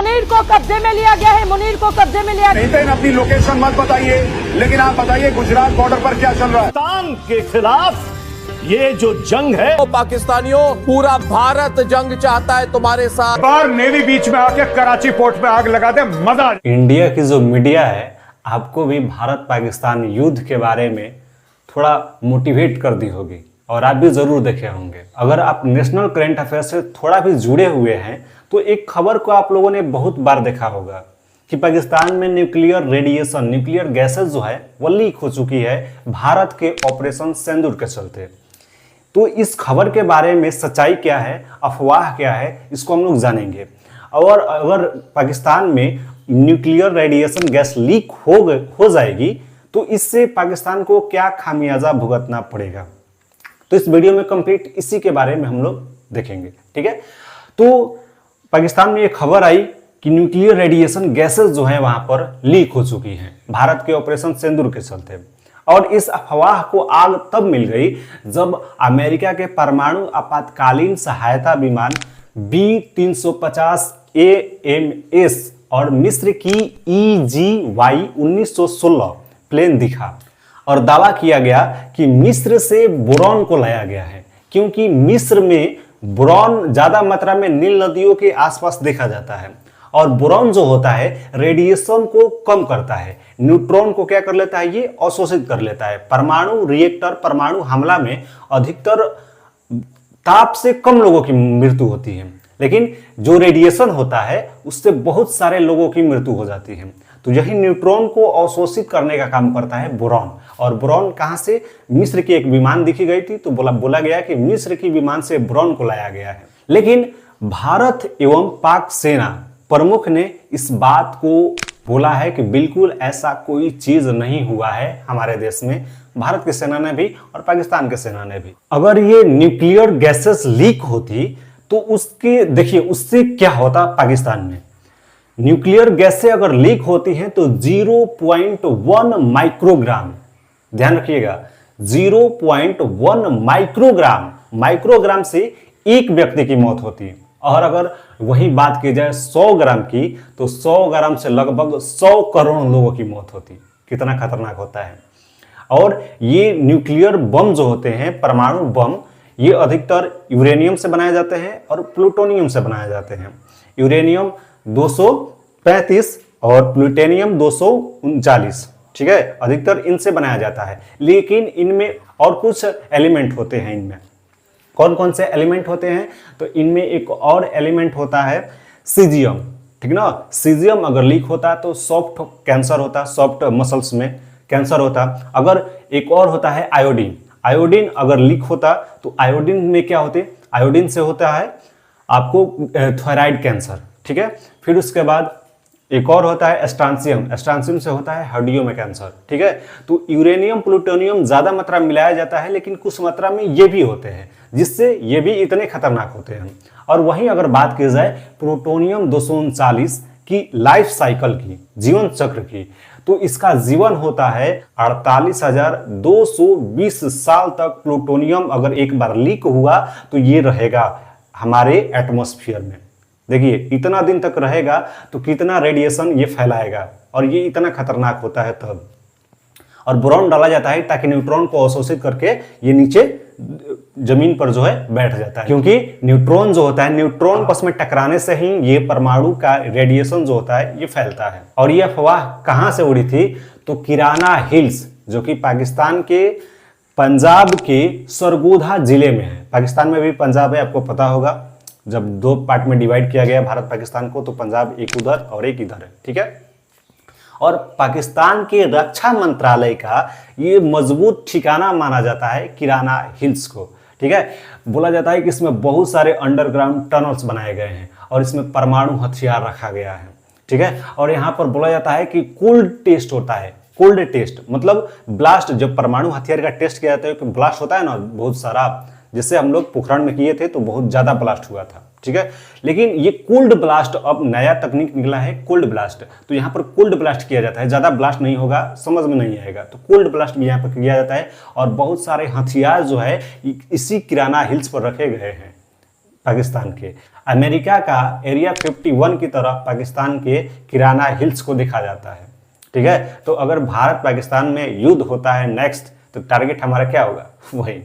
मुनीर को कब्जे में लिया गया है, मुनीर को कब्जे में लिया। नहीं अपनी लोकेशन मत बताइए, लेकिन आप बताइए गुजरात बॉर्डर पर क्या चल रहा है। पाकिस्तान के खिलाफ ये जो जंग है, तो पाकिस्तानियों पूरा भारत जंग चाहता है तुम्हारे साथ। बार नेवी बीच में आके कराची पोर्ट पे आग लगा दे, मजा। इंडिया की जो मीडिया है आपको भी भारत पाकिस्तान युद्ध के बारे में थोड़ा मोटिवेट कर दी होगी और आप भी जरूर देखे होंगे। अगर आप नेशनल करंट अफेयर से थोड़ा भी जुड़े हुए हैं तो एक खबर को आप लोगों ने बहुत बार देखा होगा कि पाकिस्तान में न्यूक्लियर रेडिएशन, न्यूक्लियर गैसेस जो है वो लीक हो चुकी है भारत के ऑपरेशन सिंदूर के चलते। तो इस खबर के बारे में सच्चाई क्या है, अफवाह क्या है, इसको हम लोग जानेंगे। और अगर पाकिस्तान में न्यूक्लियर रेडिएशन गैस लीक हो जाएगी तो इससे पाकिस्तान को क्या खामियाजा भुगतना पड़ेगा, तो इस वीडियो में कंप्लीट इसी के बारे में हम लोग देखेंगे। ठीक है, तो पाकिस्तान में ये खबर आई कि न्यूक्लियर रेडिएशन गैसेस जो है वहां पर लीक हो चुकी हैं भारत के ऑपरेशन सिंदूर के चलते। और इस अफवाह को आग तब मिल गई जब अमेरिका के परमाणु आपातकालीन सहायता विमान B-350 AMS और मिस्र की EGY 1916 प्लेन दिखा और दावा किया गया कि मिस्र से बोरॉन को लाया गया है, क्योंकि मिस्र में बोरॉन ज्यादा मात्रा में नील नदियों के आसपास देखा जाता है। और बोरॉन जो होता है रेडिएशन को कम करता है, न्यूट्रॉन को क्या कर लेता है, ये अवशोषित कर लेता है। परमाणु रिएक्टर, परमाणु हमला में अधिकतर ताप से कम लोगों की मृत्यु होती है, लेकिन जो रेडिएशन होता है उससे बहुत सारे लोगों की मृत्यु हो जाती है। तो यही न्यूट्रॉन को अवशोषित करने का काम करता है बोरॉन। और बोरॉन कहां से, मिस्र की एक विमान दिखी गई थी तो बोला गया कि मिस्र की विमान से बोरॉन को लाया गया है। लेकिन भारत एवं पाक सेना प्रमुख ने इस बात को बोला है कि बिल्कुल ऐसा कोई चीज नहीं हुआ है हमारे देश में, भारत की सेना ने भी और पाकिस्तान की सेना ने भी। अगर ये न्यूक्लियर गैसेस लीक होती तो उसके देखिए उससे क्या होता पाकिस्तान में। न्यूक्लियर गैस से अगर लीक होती है तो 0.1 माइक्रोग्राम, ध्यान रखिएगा 0.1 माइक्रोग्राम, माइक्रोग्राम से एक व्यक्ति की मौत होती है। और अगर वही बात की जाए 100 ग्राम की तो 100 ग्राम से लगभग 100 करोड़ लोगों की मौत होती। कितना खतरनाक होता है। और ये न्यूक्लियर बम जो होते हैं, परमाणु बम, ये अधिकतर यूरेनियम से बनाए जाते हैं और प्लूटोनियम से बनाए जाते हैं। यूरेनियम 235 और प्लूटोनियम 239, ठीक है, अधिकतर इनसे बनाया जाता है। लेकिन इनमें और कुछ एलिमेंट होते हैं। इनमें कौन कौन से एलिमेंट होते हैं, तो इनमें एक और एलिमेंट होता है सीजियम, ठीक ना। सीजियम अगर लीक होता तो सॉफ्ट कैंसर होता, सॉफ्ट मसल्स में कैंसर होता। अगर एक और होता है आयोडीन, आयोडीन अगर लीक होता तो आयोडीन में क्या होते, आयोडीन से होता है आपको थायराइड कैंसर, ठीक है। फिर उसके बाद एक और होता है स्ट्रांसियम, स्ट्रांसियम से होता है हड्डियों में कैंसर, ठीक है। तो यूरेनियम प्लूटोनियम ज्यादा मात्रा में मिलाया जाता है, लेकिन कुछ मात्रा में ये भी होते हैं जिससे ये भी इतने खतरनाक होते हैं। और वहीं अगर बात की जाए प्लूटोनियम 239 की लाइफ साइकिल की, जीवन चक्र की, तो इसका जीवन होता है 48,220 साल तक। प्लूटोनियम अगर एक बार लीक हुआ तो ये रहेगा हमारे एटमॉस्फेयर में। देखिए इतना दिन तक रहेगा तो कितना रेडिएशन ये फैलाएगा, और ये इतना खतरनाक होता है तब। और बोरॉन डाला जाता है ताकि न्यूट्रॉन को अवशोषित करके ये नीचे जमीन पर जो है बैठ जाता है, क्योंकि न्यूट्रॉन जो होता है, न्यूट्रॉन आपस में टकराने से ही ये परमाणु का रेडिएशन जो होता है ये फैलता है। और ये अफवाह कहां से उड़ी थी, तो किराना हिल्स जो कि पाकिस्तान के पंजाब के सरगोधा जिले में है। पाकिस्तान में भी पंजाब है, आपको पता होगा। जब दो पार्ट में डिवाइड किया गया भारत पाकिस्तान को, तो पंजाब एक उधर और एक इधर है, ठीक है। और पाकिस्तान के रक्षा मंत्रालय का ये मजबूत ठिकाना माना जाता है किराना हिल्स को, ठीक है। बोला जाता है कि इसमें बहुत सारे अंडरग्राउंड टनल्स बनाए गए हैं और इसमें परमाणु हथियार रखा गया है, ठीक है। और यहाँ पर बोला जाता है कि कोल्ड टेस्ट होता है। कोल्ड टेस्ट मतलब ब्लास्ट, जब परमाणु हथियार का टेस्ट किया जाता है, ब्लास्ट होता है ना बहुत सारा, जिससे हम लोग पोखरण में किए थे तो बहुत ज्यादा ब्लास्ट हुआ था, ठीक है। लेकिन ये कोल्ड ब्लास्ट, अब नया तकनीक निकला है कोल्ड ब्लास्ट, तो यहाँ पर कोल्ड ब्लास्ट किया जाता है। ज्यादा ब्लास्ट नहीं होगा, समझ में नहीं आएगा, तो कोल्ड ब्लास्ट भी यहाँ पर किया जाता है। और बहुत सारे हथियार जो है इसी किराना हिल्स पर रखे गए हैं पाकिस्तान के। अमेरिका का एरिया 51 की तरह पाकिस्तान के किराना हिल्स को देखा जाता है। ठीक है, तो अगर भारत पाकिस्तान में युद्ध होता है नेक्स्ट, तो टारगेट हमारा क्या होगा? वही